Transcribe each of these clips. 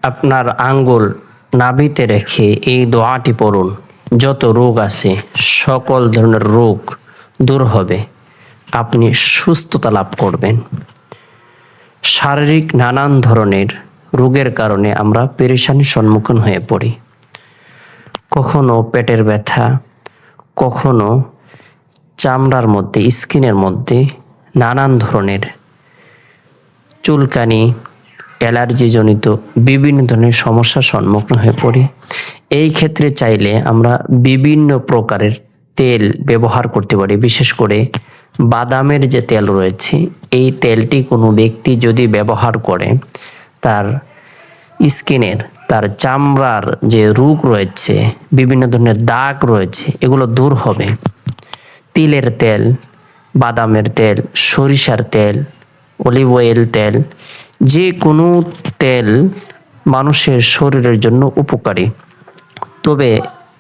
আপনার আঙ্গুল নাভিতে রেখে এই দোয়াটি পড়ুন। যত রোগ আছে সকল ধরনের রোগ দূর হবে, আপনি সুস্থতা লাভ করবেন। শারীরিক নানান ধরনের রোগের কারণে আমরা পেরেশানির সম্মুখীন হয়ে পড়ি। কখনো পেটের ব্যথা, কখনো চামড়ার মধ্যে, স্কিনের মধ্যে নানান ধরনের চুলকানি, অ্যালার্জিজনিত বিভিন্ন ধরনের সমস্যার সম্মুখীন হয়ে পড়ি। এই ক্ষেত্রে চাইলে আমরা বিভিন্ন প্রকারের তেল ব্যবহার করতে পারি। বিশেষ করে বাদামের যে তেল রয়েছে, এই তেলটি কোনো ব্যক্তি যদি ব্যবহার করে, তার স্কিনের, তার চামড়ার যে রোগ রয়েছে, বিভিন্ন ধরনের দাগ রয়েছে, এগুলো দূর হবে। তিলের তেল, বাদামের তেল, সরিষার তেল, অলিভ অয়েল তেল, যে কোনো তেল মানুষের শরীরের জন্য উপকারী। তবে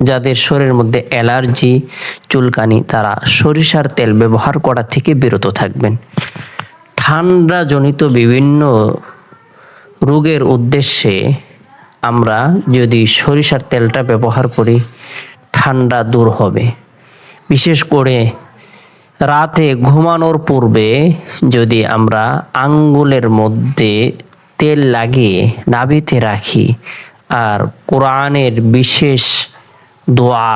যাদের শরীরের মধ্যে অ্যালার্জি, চুলকানি, তারা সরিষার তেল ব্যবহার করা থেকে বিরত থাকবেন। ঠান্ডাজনিত বিভিন্ন রোগের উদ্দেশ্যে আমরা যদি সরিষার তেলটা ব্যবহার করি, ঠান্ডা দূর হবে। বিশেষ করে রাতে ঘুমানোর পূর্বে যদি আমরা আঙ্গুলের মধ্যে তেল লাগিয়ে নাভিতে রাখি আর কোরআনের বিশেষ দোয়া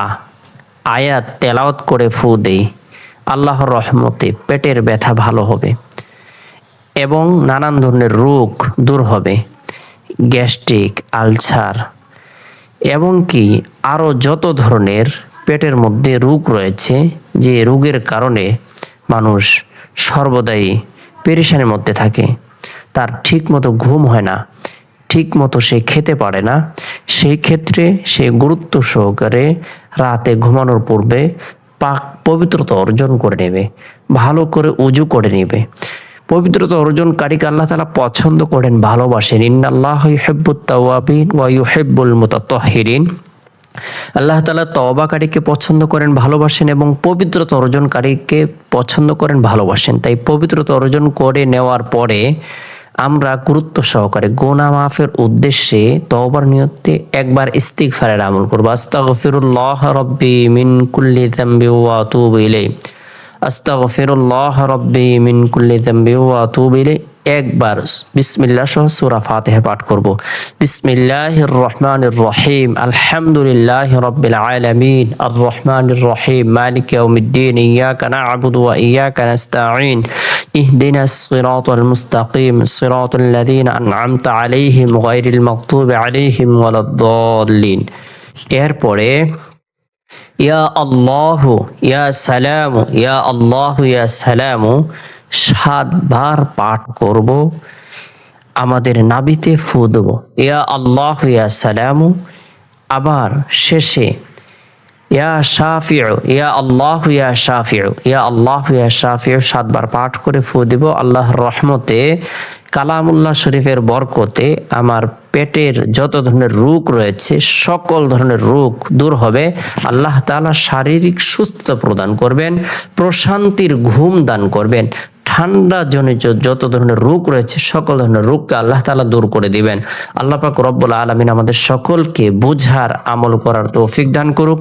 আয়াত তেলাওয়াত করে ফু দেই, আল্লাহর রহমতে পেটের ব্যথা ভালো হবে এবং নানান ধরনের রোগ দূর হবে। গ্যাস্ট্রিক, আলসার এবং কি আরও যত ধরনের পেটের মধ্যে রোগ রয়েছে, যে রোগের কারণে মানুষ সর্বদাই পেরেশানির মধ্যে থাকে, তার ঠিক মতো ঘুম হয় না, ঠিক মতো সে খেতে পারে না, সেই ক্ষেত্রে সে গুরুত্ব সহকারে রাতে ঘুমানোর পূর্বে পবিত্রতা অর্জন করে নেবে, ভালো করে উজু করে নেবে। পবিত্রতা অর্জনকারীকে আল্লাহ তাআলা পছন্দ করেন, ভালোবাসেন। ইন্নাল্লাহা ইউহিব্বুত তাওয়াবিন ওয়া ইউহিব্বুল মুতাতাহহিরিন। আল্লাহ তাআলা তওবাকারীকে পছন্দ করেন, ভালোবাসেন এবং পবিত্রতা অর্জনকারীকে পছন্দ করেন, ভালোবাসেন। তাই পবিত্রতা অর্জন করে নেওয়ার পরে আমরা গুরুত্ব সহকারে গুনাহ মাফের উদ্দেশ্যে তওবার নিয়তে একবার ইস্তিগফারের আমল করব। আস্তাগফিরুল্লাহ রাব্বি মিন কুল্লি যামবি ওয়া আতুবু ইলাইহি। আস্তাগফিরুল্লাহ রাব্বি মিন কুল্লি যামবি ওয়া আতুবু ইলাইহি। একবার বিসমিল্লাহ সহ সূরা ফাতিহা পাঠ করব। বিসমিল্লাহির রহমানির রহিম। আলহামদুলিল্লাহি রাব্বিল আলামিন। আর রহমানির রহিম। মালিকি ইয়াউমিদ্দিন। ইয়াকা না'বুদু ওয়া ইয়াকা নাস্তাঈন। ইহদিনাস সিরাতাল মুস্তাকিম। সিরাতাল লাযীনা আন'আমতা আলাইহিম গায়রিল মাগদুবি আলাইহিম ওয়ালাদ-দাল্লিন। এরপরে ইয়া আল্লাহু ইয়া সালামু, ইয়া আল্লাহু ইয়া সালামু 7 বার পাঠ করব। আমাদের নাভিতে ফু দেব, ইয়া আল্লাহু ইয়া সালামু। আবার শেষে ইয়া শাফিউ, ইয়া আল্লাহু ইয়া শাফিউ, ইয়া আল্লাহু ইয়া শাফিউ 7 বার পাঠ করে ফু দেব। আল্লাহর রহমতে, কালামুল্লাহ শরীফের বরকতে আমার পেটের যত ধরনের রোগ রয়েছে সকল ধরনের রোগ দূর হবে। আল্লাহ তাআলা শারীরিক সুস্থতা প্রদান করবেন, প্রশান্তির ঘুম দান করবেন। ঠান্ডা জনিত যত ধরনের রোগ রয়েছে সকল ধরনের রোগকে আল্লাহ তাআলা দূর করে দিবেন। আল্লাহ পাক রব্বুল আলামিন আমাদের সকলকে বুঝার, আমল করার তৌফিক দান করুক।